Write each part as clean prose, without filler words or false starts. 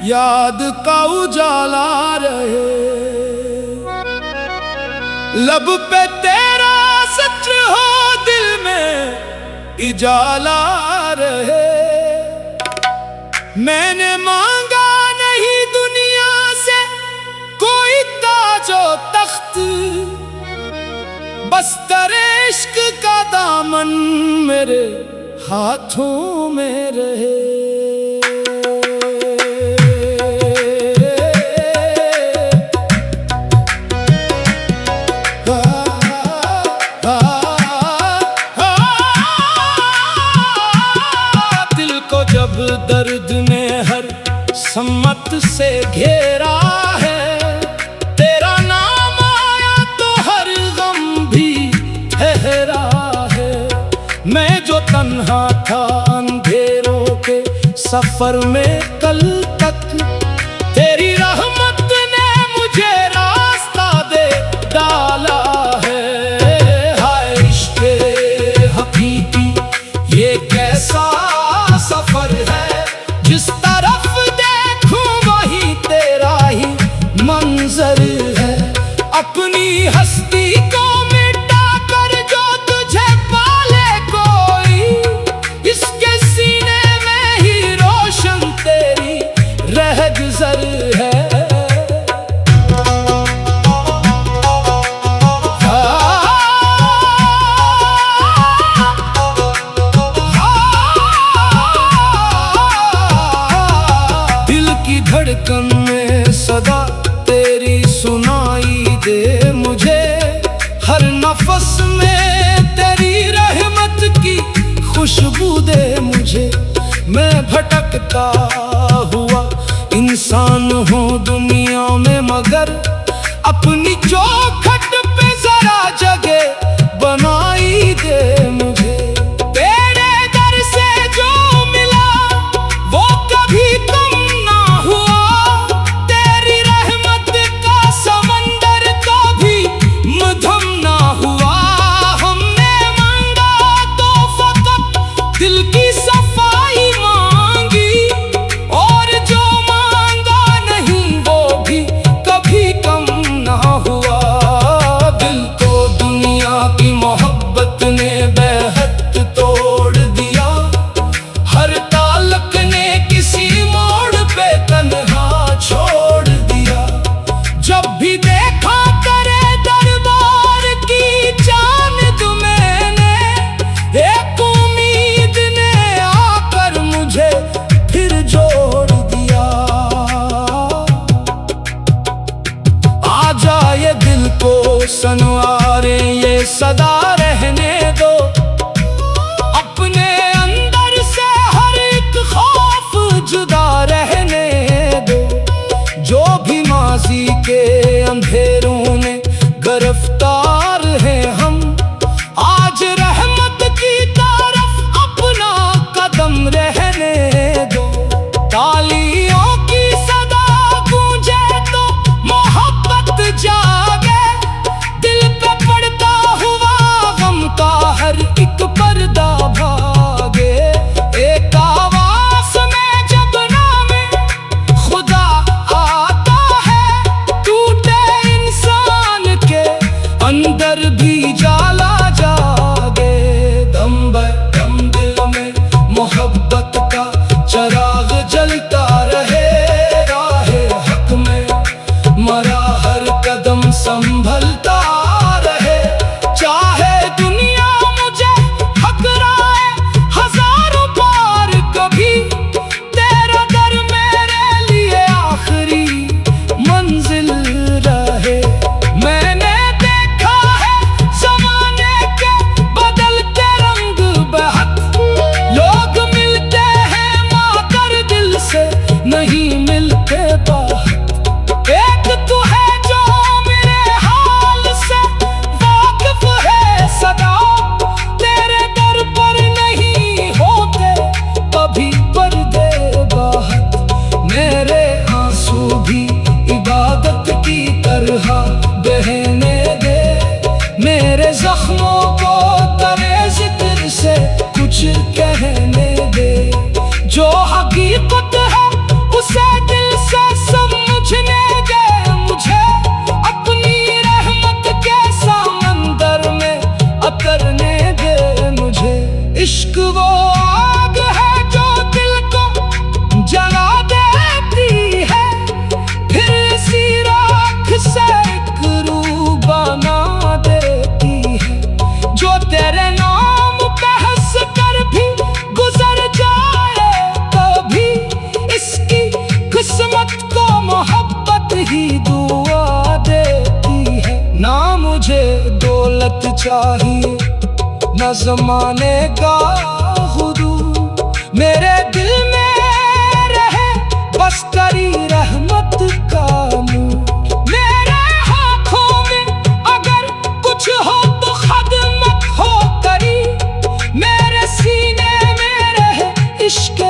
याद का उजाला रहे। लब पे तेरा सच हो, दिल में इजाला रहे। मैंने मांगा नहीं दुनिया से कोई ताजो तख्त, बस तेरे इश्क का दामन मेरे हाथों में रहे। दिल को जब दर्द ने हर सम्मत से घेरा है, तेरा नाम आया तो हर गम भी ठहरा है। मैं जो तन्हा था अंधेरों के सफर में कल तक, तेरी रहमत ने मुझे रास्ता दे डाला है। हाय इश्क़े हकीकी ये कैसा सफर है, जिस तरफ देखूं वही तेरा ही मंजर है। अपनी हस्ती को मिटा कर जो तुझे पाले कोई, इसके सीने में ही रोशन तेरी रह गुजर है। धड़कन में सदा तेरी सुनाई दे मुझे, हर नफस में तेरी रहमत की खुशबू दे मुझे। मैं भटकता हुआ इंसान हूँ दुनिया में, मगर अपनी चौखट पे जरा जगह बनाई दे मुझे। तेरे दर से जो मिला वो कभी कम ना हुआ, तेरी रहमत का समंदर कभी मध्यम ना हुआ। हमने मांगा तो फकत दिल की सफाई मांगी, और जो मांगा नहीं वो भी कभी कम ना हुआ। दिल को दुनिया की मोहब्बत ने बेहद तोड़ दिया, हर ताल्लुक ने किसी मोड़ पे तन्हा छोड़ दिया। जब भी देखा करे दरबार की चांद मैंने, एक उम्मीद ने आकर मुझे फिर जोड़ दिया। आ जाए दिल को सनवारे ये सदा रहने दो, अपने अंदर से हर एक खौफ जुदा रहने दो। जो भी माजी के अंधेरों में गिरफ्तार हैं हम, आज रहमत की तरफ अपना कदम रहने दो। तालियों की सदा गूंजे तो मोहब्बत जागे, दिल पे पड़ता हुआ गम का हर एक पर्दा भागे। एक आवाज़ में जब नामे खुदा आता है, टूटे इंसान के अंदर भी जाला जागे। दम ब दम दिल में मोहब्बत का चराग जलता रहे, राहे हक में मरा हर कदम संभलता रहे। चाहे दुनिया मुझे ठकराए हजारों बार, कभी तेरा दर मेरे लिए आखिरी मंजिल रहे। मैंने देखा है ज़माने के बदलते रंग बहक, लोग मिलते हैं माकर दिल से नहीं मिलते बाहर। एक तू है जो मेरे हाल से वाकिफ है सदा, तेरे दर पर नहीं होते कभी पर्दे बाहर। मेरे आंसू भी इबादत की तरह बहने दे, मेरे जख्मों को तेरे जिक्र से कुछ कहने दे। जो हकीकत है उसे दिल ही दुआ देती है। ना मुझे दौलत चाहिए न ज़माने का हुजूर, मेरे दिल में रहे बस तेरी रहमत का नूर। मेरे हाथों में अगर कुछ हो तो खदमत हो करी, मेरे सीने में रहे इश्क़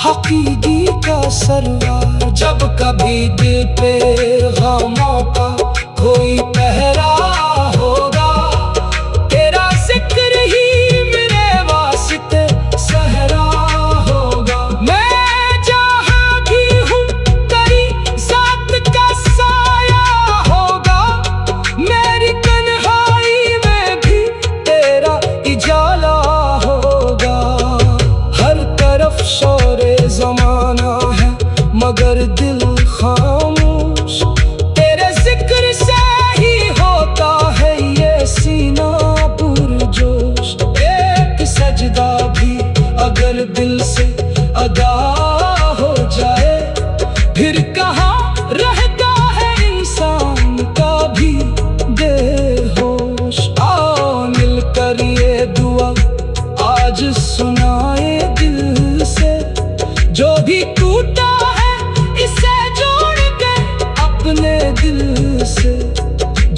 हकीकी का सरवार। जब कभी दिल पे गमों का कोई पहरा होगा, तेरा जिक्र ही मेरे वास्ते सहरा होगा। मैं जहाँ भी हूँ तेरी ज़ात का साया होगा, मेरी तन्हाई में भी तेरा उजाला होगा। हर तरफ शोरे ज़माना है मगर दिल खामोश, तेरे जिक्र से ही होता है ये सीना पुरजोश। एक सजदा भी अगर दिल से अदा हो जाए, फिर कहाँ रहता है इंसान का भी बेहोश। आओ मिलकर ये दुआ आज सुनाए दिल से, जो भी टूटा इसे जोड़ के अपने दिल से,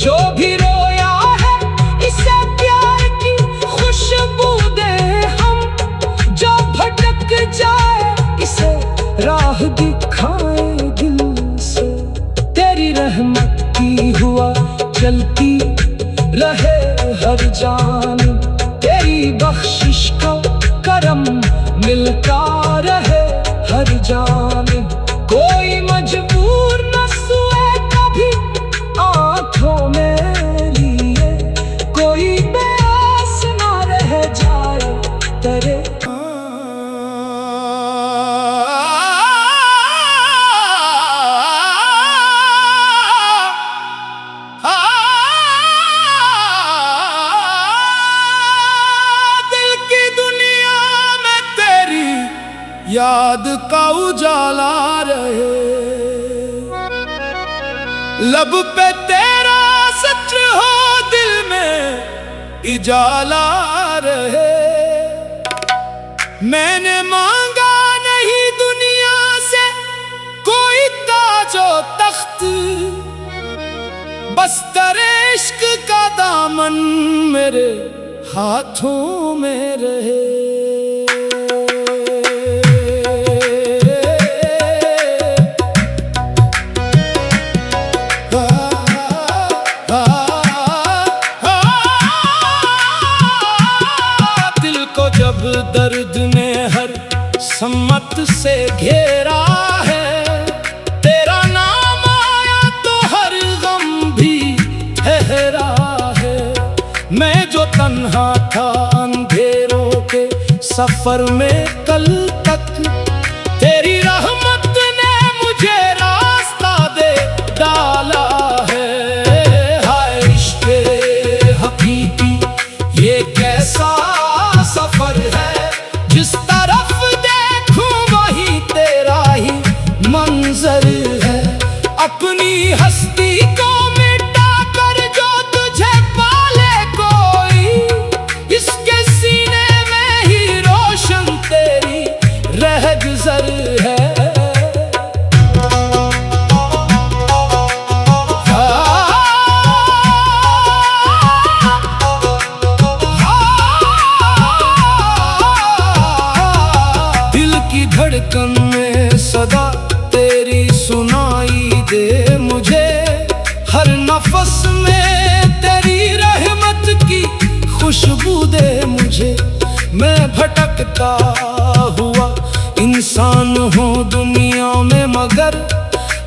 जो भी रोया है इसे प्यार की खुशबू दे हम, जो भटक जाए इसे राह दिखाए दिल से। तेरी रहमत की हुआ चलती रहे हर जानिब, तेरी बख्शिश का करम मिलता रहे हर जानिब। कोई मजबूर न सोए कभी आँखों में लिए, कोई बेआस न रह जाए तेरे। दिल की दुनिया में तेरी याद का उजाला रहे, लब पे तेरा सच हो दिल में इजाला रहे। मैंने मांगा नहीं दुनिया से कोई ताजो तख्त, बस तेरे इश्क का दामन मेरे हाथों में रहे। जब दर्द ने हर सम्मत से घेरा है, तेरा नाम आया तो हर गम भी ठहरा है। मैं जो तन्हा था अंधेरों के सफर में कल तक, तेरी रहमत ने मुझे रास्ता दे डाला है। हाय इश्क़ हकीकी ये कैसा सफर है, जिस तरफ देखूं वही तेरा ही मंजर है। अपनी हस्ती को मिटा कर जो तुझे पाले कोई, इसके सीने में ही रोशन तेरी रहगुज़र है। धड़कन में सदा तेरी सुनाई दे मुझे, हर नफस में तेरी रहमत की खुशबू दे मुझे। मैं भटकता हुआ इंसान हूँ दुनिया में, मगर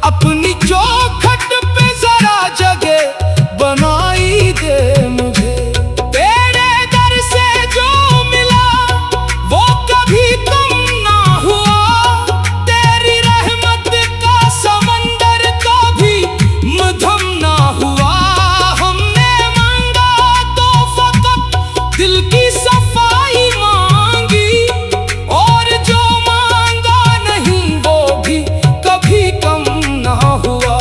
अपनी चौखट पे जरा जगह बनाई दे मुझे। तेरे दर से जो मिला वो कभी कम ना हुआ, तेरी रहमत का समंदर कभी मधम ना हुआ। हमने मांगा तो फकत दिल की सफाई मांगी, और जो मांगा नहीं वो भी कभी कम ना हुआ।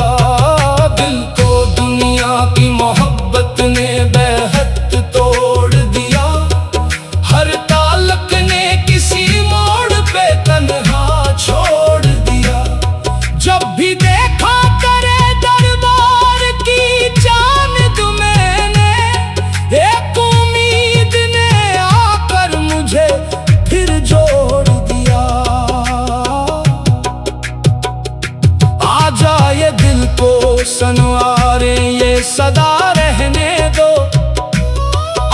सनवारे ये सदा रहने दो।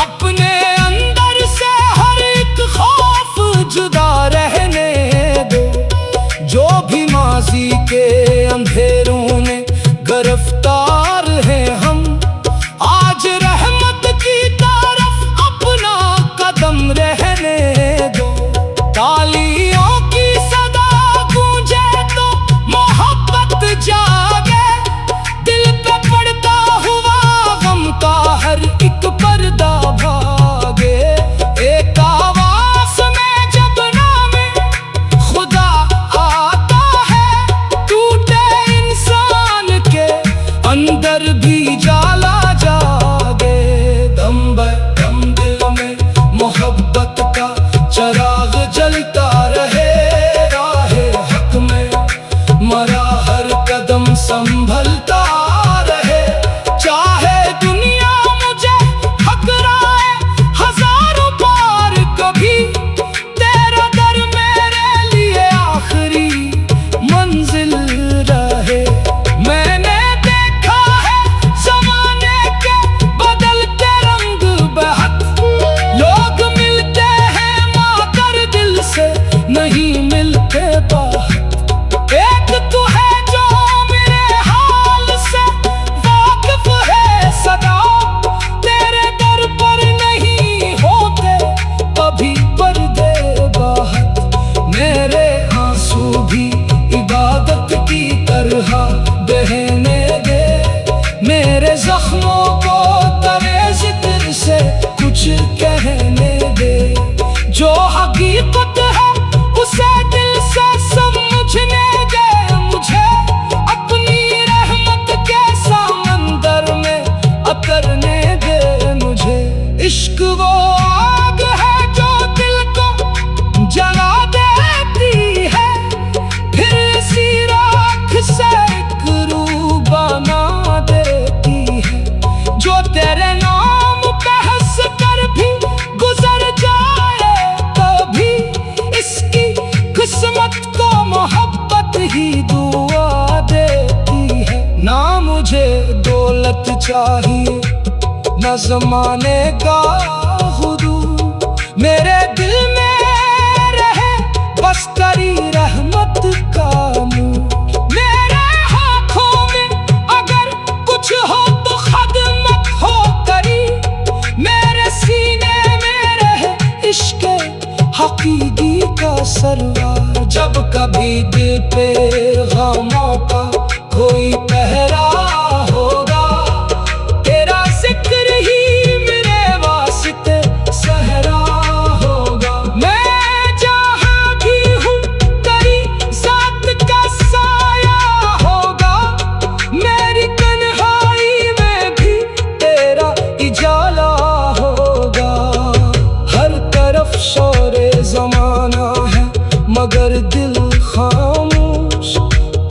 अपने अंदर से हर एक खौफ जुदा रहने दो। जो भी माजी के अंधेरों में गिरफ्तार हैं हम, आज रहमत की तरफ अपना कदम रहने दो। तालियों की सदा गूंजे तो मोहब्बत जागे, दिल पे पड़ता हुआ गम का हर एक पर्दा भागे। एक आवाज़ में जब नामे खुदा आता है, टूटे इंसान के अंदर भी जाला जागे। दम ब दम दिल में मोहब्बत का चराग जलता रहे, राहे हक में मरा हर कदम संभलता रहे। चाहे दुनिया मुझे ठकराए हजारों बार, कभी तेरा दर मेरे लिए आखिरी मंजिल रहे। मैंने देखा है ज़माने के बदलते रंग बेहद, लोग मिलते हैं माकर दिल से नहीं मिलते बाहर। एक तू है जो मेरे हाल से वाकिफ है सदा, तेरे दर पर नहीं होते कभी पर्दे बाहर। मेरे आंसू भी इबादत की तरह बहने दे, मेरे जख्मों को तेरे जिक्र से कुछ कहने दे। जो हकीकत है उसे दिल से समझने दे मुझे, अपनी रहमत के समंदर में उतरने दे मुझे। इश्क वो आग है जो दिल को जला देती है, फिर इसी राख से एक रूह बना देती है। जो तेरे नाम पे हंस कर भी गुजर जाए, कभी इसकी किस्मत को मोहब्बत ही दुआ देती है। ना मुझे दौलत चाहिए न ज़माने का हुजूर, मेरे दिल में रहे बस तेरी रहमत का नूर। मेरे हाथों में अगर कुछ हो तो खदमत हो करी, मेरे सीने में रहे इश्क हकीकी का सरवार। जब कभी दिल पे गमों का कोई पहरा होगा, तेरा जिक्र ही मेरे वास्ते सहरा होगा। मैं जहाँ भी हूँ तेरी ज़ात का साया होगा, मेरी तन्हाई में भी तेरा इजाला होगा। हर तरफ शोरे ज़माना है मगर दिल खामोश,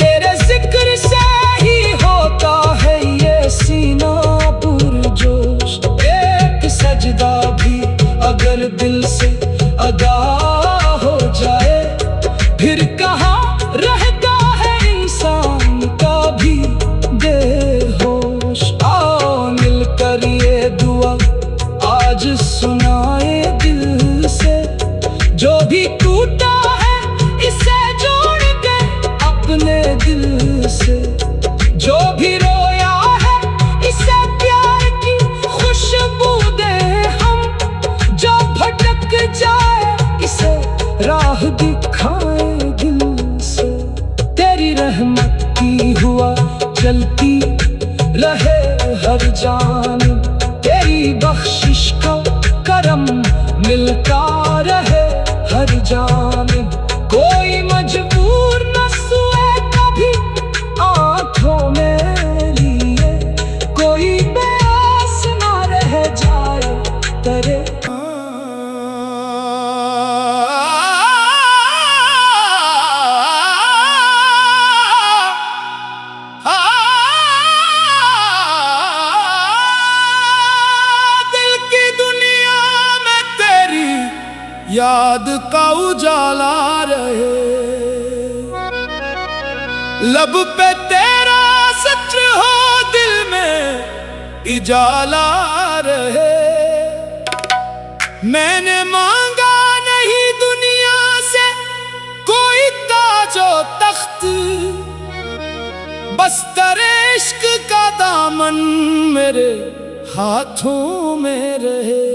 तेरे जिक्र से ही होता है ये सीना पुरजोश। एक सजदा भी अगर दिल से अदा हो जाए, फिर कहाँ रहता है इंसान का भी बेहोश। आओ मिलकर ये दुआ आज सुनाए दिल से, जो भी टूटा है इसे जोड़ के अपने दिल से। जो भी रोया है इसे प्यार की खुशबू दे हम, जो भटक जाए इसे राह दिखाए दिल से। तेरी रहमत की हुआ चलती रहे हर जान, तेरी बख्शिश का करम मिलता रहे हर जान। कोई मजबूर न सोए कभी आँखों में लिए, कोई प्यास न रह जाए तेरे। याद का उजाला रहे, लब पे तेरा राष्ट्र हो दिल में इजाला रहे। मैंने मांगा नहीं दुनिया से कोई ताजो तख्त, बस तेरे इश्क का दामन मेरे हाथों में रहे।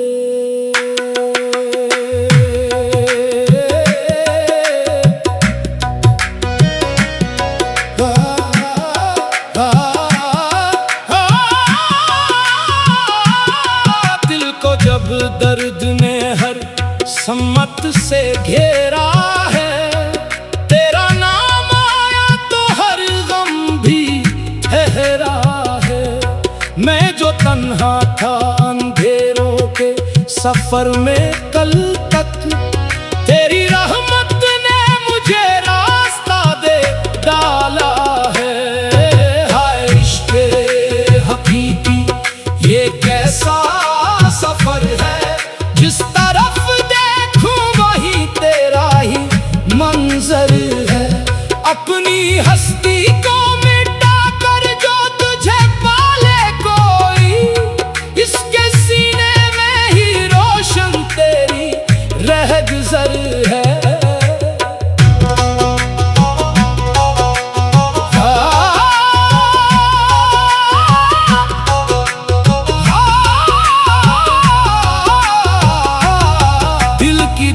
दिल को जब दर्द ने हर सम्मत से घेरा है, तेरा नाम आया तो हर गम भी ठहरा है। मैं जो तन्हा था अंधेरों के सफर में कल तक, तेरी रहमत ने मुझे रास्ता दे डाला है। हाय इश्क़ हकीकी ये कैसा सफर है, जिस तरफ देखूं वही तेरा ही मंजर है। अपनी हस्ती को मिटा कर जो तुझे पाले कोई, इसके सीने में ही रोशन तेरी रहगुज़र है।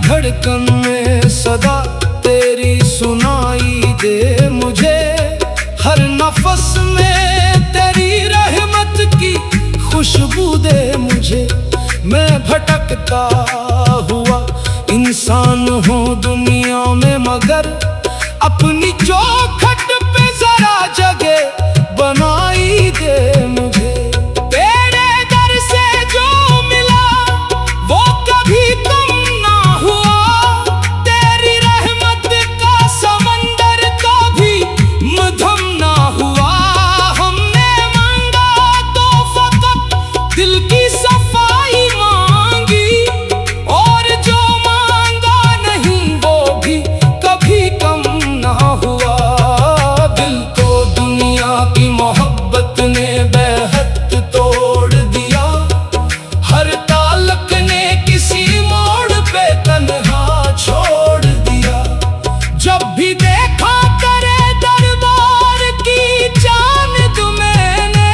धड़कन में सदा तेरी सुनाई दे मुझे, हर नफस में तेरी रहमत की खुशबू दे मुझे। मैं भटकता हुआ इंसान हूँ दुनिया में, मगर अपनी चौखट पे जरा जगह बनाई दे मुझे। तेरे दर से जो मिला वो कभी कम ना हुआ, तेरी रहमत का समंदर कभी मध्यम ना हुआ। हमने मांगा तो फकत दिल की सफाई मांगी, और जो मांगा नहीं वो भी कभी कम ना हुआ। दिल को दुनिया की मोहब्बत ने बेहद तोड़ दिया, हर ताल्लुक ने किसी मोड़ पे तन्हा छोड़ दिया। जब भी देखा तेरे दरबार की चांद मैंने,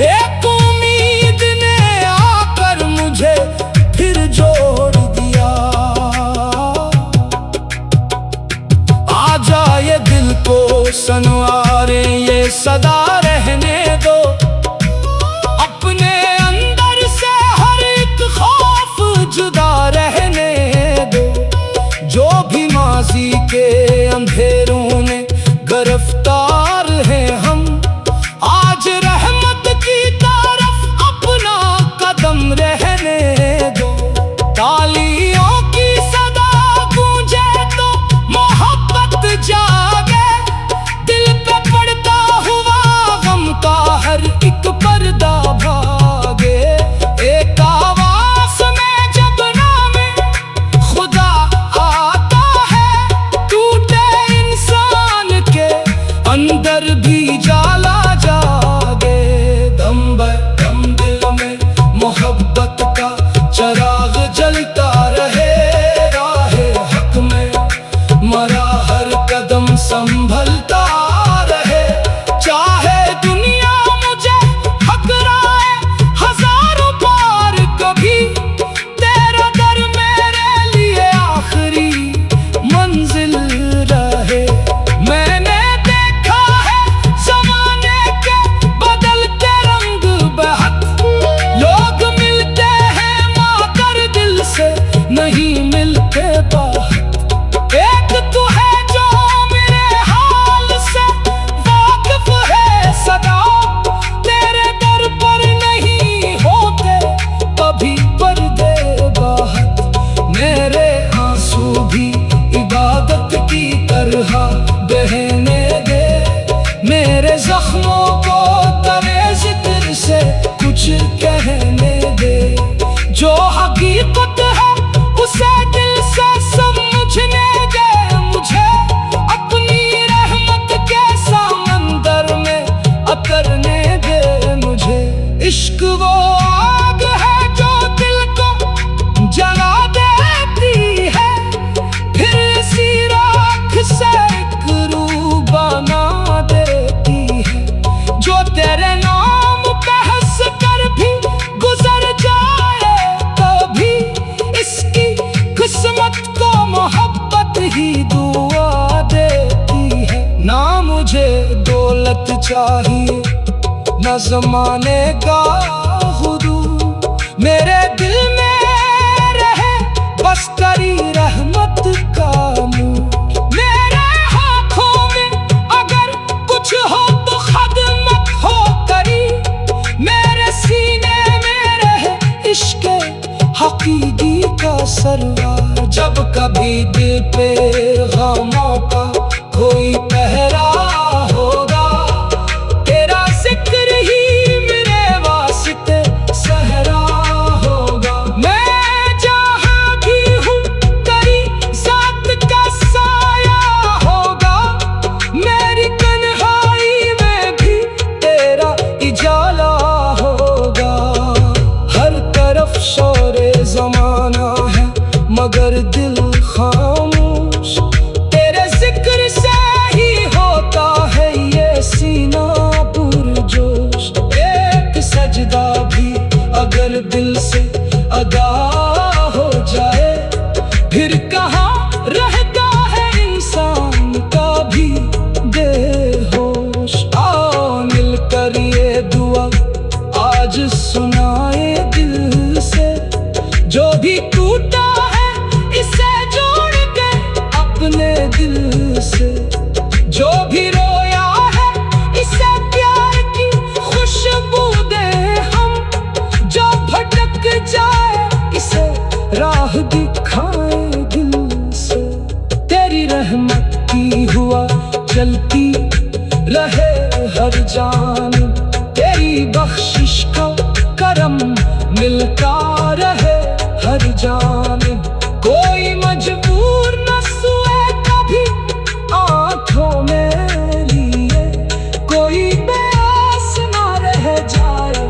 एक उम्मीद ने आकर मुझे फिर जोड़ दिया। आ जाए दिल को संवारे ये सदा रहने दो, अपने अंदर से हर एक खौफ जुदा रहने दो। जो भी माजी के अंधेरों में गिरफ्तार हैं हम, आज रहमत की तरफ अपना कदम रहने दो। तालियों की सदा गूंजे तो मोहब्बत जागे, दिल पे पड़ता हुआ दौलत चाहिए न ज़माने का हुदूद। मेरे दिल में रहे बस तेरी रहमत का नूर। मेरे हाथों में अगर कुछ हो तो खदमत हो करी। मेरे सीने में रहे इश्क़ हकीकी का सरवार। जब कभी दिल पे गमों का कोई पहरा होगा, तेरा जिक्र ही मेरे वास्ते सहरा होगा। मैं जहाँ भी हूँ तेरी ज़ात का साया होगा। मेरी तन्हाई में भी तेरा इजाला होगा। हर तरफ शोरे ज़माना है मगर दिल खामोश। तेरे जिक्र से ही होता है ये सीना पुरजोश। एक सजदा भी अगर दिल से अदा हो जाए, फिर कहाँ रहता है इंसान का भी बेहोश। आओ मिलकर ये दुआ आज सुनाए दिल से। जो भी टूटा इसे जोड़ के अपने दिल से। जो भी रोया है इसे प्यार की खुशबू दे हम। जो भटक जाए इसे राह दिखाए दिल से। तेरी रहमत की हुआ चलती रहे हर जानिब। तेरी बख्शिश का करम मिलता रहे हर जानिब। कोई मजबूर न सोए कभी आँखों में लिए। कोई बेआस न रह जाए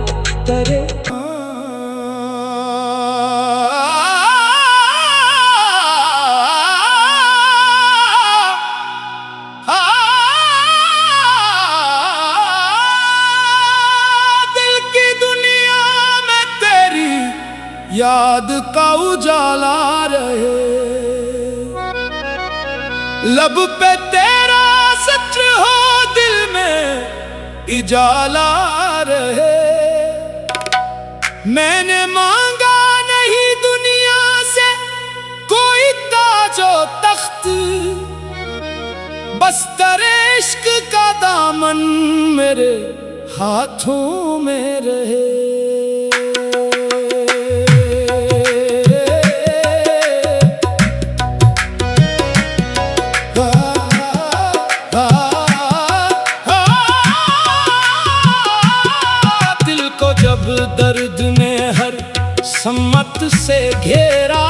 तेरे। दिल की दुनिया में तेरी याद का उजाला रहे। लब पे तेरा सच हो दिल में इजाला रहे। मैंने मांगा नहीं दुनिया से कोई ताजो तख्त, बस तेरे इश्क का दामन मेरे हाथों में रहे। दर्द ने हर सम्मत से घेरा